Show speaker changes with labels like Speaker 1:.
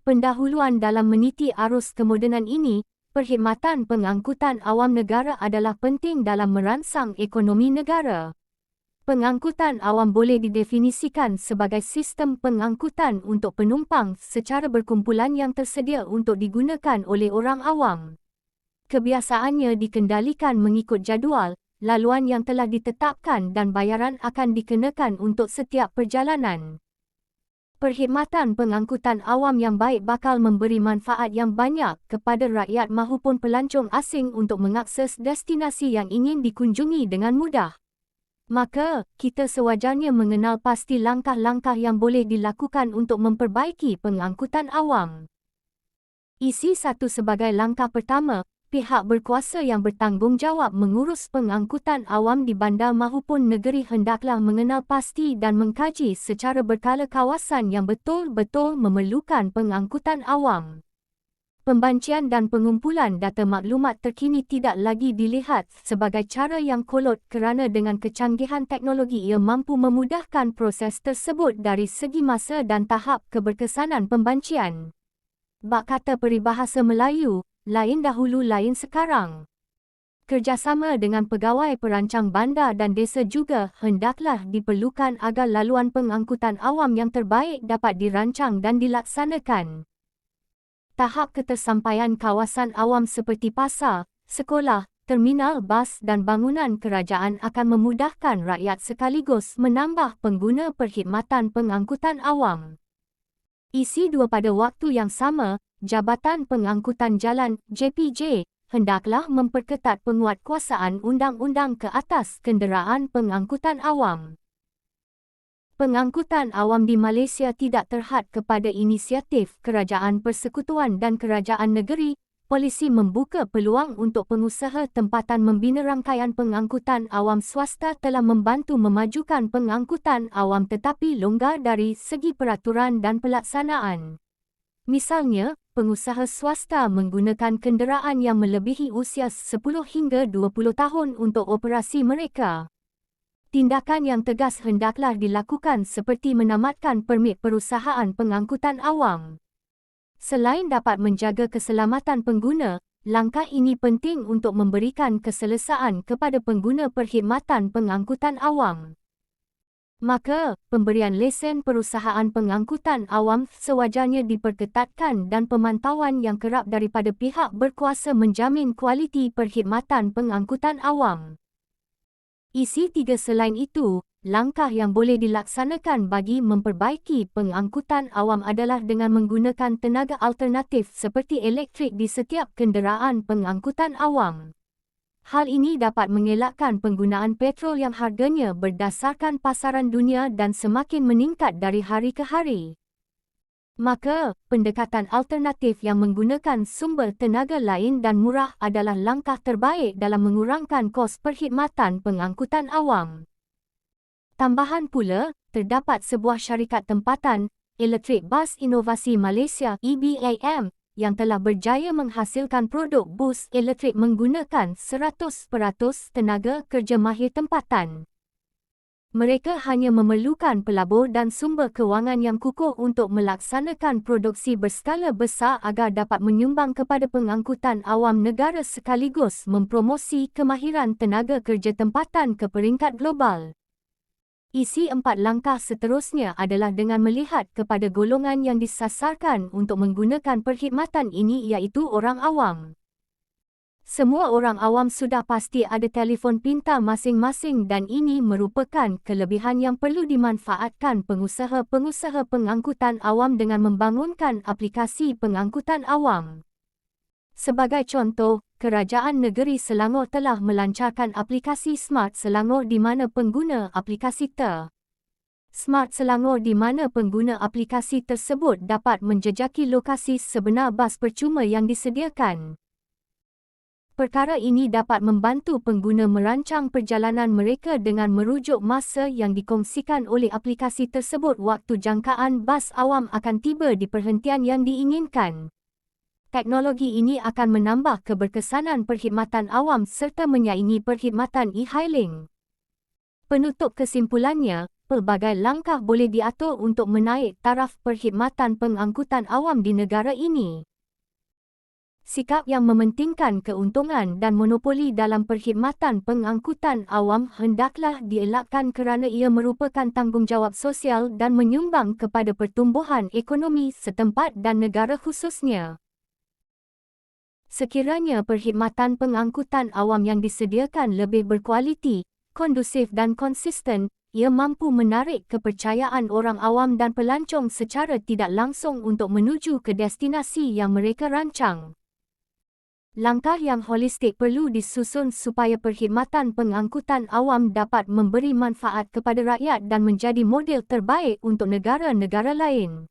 Speaker 1: pendahuluan dalam meniti arus kemodenan ini, perkhidmatan pengangkutan awam negara adalah penting dalam merangsang ekonomi negara. Pengangkutan awam boleh didefinisikan sebagai sistem pengangkutan untuk penumpang secara berkumpulan yang tersedia untuk digunakan oleh orang awam. Kebiasaannya dikendalikan mengikut jadual, laluan yang telah ditetapkan dan bayaran akan dikenakan untuk setiap perjalanan. Perkhidmatan pengangkutan awam yang baik bakal memberi manfaat yang banyak kepada rakyat mahupun pelancong asing untuk mengakses destinasi yang ingin dikunjungi dengan mudah. Maka, kita sewajarnya mengenal pasti langkah-langkah yang boleh dilakukan untuk memperbaiki pengangkutan awam. Isi 1 sebagai langkah pertama, pihak berkuasa yang bertanggungjawab mengurus pengangkutan awam di bandar mahupun negeri hendaklah mengenal pasti dan mengkaji secara berkala kawasan yang betul-betul memerlukan pengangkutan awam. Pembancian dan pengumpulan data maklumat terkini tidak lagi dilihat sebagai cara yang kolot kerana dengan kecanggihan teknologi ia mampu memudahkan proses tersebut dari segi masa dan tahap keberkesanan pembancian. Bak kata peribahasa Melayu, lain dahulu lain sekarang. Kerjasama dengan pegawai perancang bandar dan desa juga hendaklah diperlukan agar laluan pengangkutan awam yang terbaik dapat dirancang dan dilaksanakan. Tahap ketersampaian kawasan awam seperti pasar, sekolah, terminal bas dan bangunan kerajaan akan memudahkan rakyat sekaligus menambah pengguna perkhidmatan pengangkutan awam. Isi 2 pada waktu yang sama, Jabatan Pengangkutan Jalan (JPJ) hendaklah memperketat penguatkuasaan undang-undang ke atas kenderaan pengangkutan awam. Pengangkutan awam di Malaysia tidak terhad kepada inisiatif Kerajaan Persekutuan dan Kerajaan Negeri. Polisi membuka peluang untuk pengusaha tempatan membina rangkaian pengangkutan awam. Swasta telah membantu memajukan pengangkutan awam tetapi longgar dari segi peraturan dan pelaksanaan. Misalnya, pengusaha swasta menggunakan kenderaan yang melebihi usia 10 hingga 20 tahun untuk operasi mereka. Tindakan yang tegas hendaklah dilakukan seperti menamatkan permit perusahaan pengangkutan awam. Selain dapat menjaga keselamatan pengguna, langkah ini penting untuk memberikan keselesaan kepada pengguna perkhidmatan pengangkutan awam. Maka, pemberian lesen perusahaan pengangkutan awam sewajarnya diperketatkan dan pemantauan yang kerap daripada pihak berkuasa menjamin kualiti perkhidmatan pengangkutan awam. Isi 3 selain itu, langkah yang boleh dilaksanakan bagi memperbaiki pengangkutan awam adalah dengan menggunakan tenaga alternatif seperti elektrik di setiap kenderaan pengangkutan awam. Hal ini dapat mengelakkan penggunaan petrol yang harganya berdasarkan pasaran dunia dan semakin meningkat dari hari ke hari. Maka, pendekatan alternatif yang menggunakan sumber tenaga lain dan murah adalah langkah terbaik dalam mengurangkan kos perkhidmatan pengangkutan awam. Tambahan pula, terdapat sebuah syarikat tempatan, Elektrik Bas Inovasi Malaysia (EBAM), yang telah berjaya menghasilkan produk bus elektrik menggunakan 100% tenaga kerja mahir tempatan. Mereka hanya memerlukan pelabur dan sumber kewangan yang kukuh untuk melaksanakan produksi berskala besar agar dapat menyumbang kepada pengangkutan awam negara sekaligus mempromosi kemahiran tenaga kerja tempatan ke peringkat global. Isi 4 langkah seterusnya adalah dengan melihat kepada golongan yang disasarkan untuk menggunakan perkhidmatan ini iaitu orang awam. Semua orang awam sudah pasti ada telefon pintar masing-masing dan ini merupakan kelebihan yang perlu dimanfaatkan pengusaha-pengusaha pengangkutan awam dengan membangunkan aplikasi pengangkutan awam. Sebagai contoh, Kerajaan Negeri Selangor telah melancarkan aplikasi Smart Selangor di mana pengguna aplikasi Smart Selangor di mana pengguna aplikasi tersebut dapat menjejaki lokasi sebenar bas percuma yang disediakan. Perkara ini dapat membantu pengguna merancang perjalanan mereka dengan merujuk masa yang dikongsikan oleh aplikasi tersebut waktu jangkaan bas awam akan tiba di perhentian yang diinginkan. Teknologi ini akan menambah keberkesanan perkhidmatan awam serta menyaingi perkhidmatan e-hailing. Penutup kesimpulannya, pelbagai langkah boleh diatur untuk menaik taraf perkhidmatan pengangkutan awam di negara ini. Sikap yang mementingkan keuntungan dan monopoli dalam perkhidmatan pengangkutan awam hendaklah dielakkan kerana ia merupakan tanggungjawab sosial dan menyumbang kepada pertumbuhan ekonomi setempat dan negara khususnya. Sekiranya perkhidmatan pengangkutan awam yang disediakan lebih berkualiti, kondusif dan konsisten, ia mampu menarik kepercayaan orang awam dan pelancong secara tidak langsung untuk menuju ke destinasi yang mereka rancang. Langkah yang holistik perlu disusun supaya perkhidmatan pengangkutan awam dapat memberi manfaat kepada rakyat dan menjadi model terbaik untuk negara-negara lain.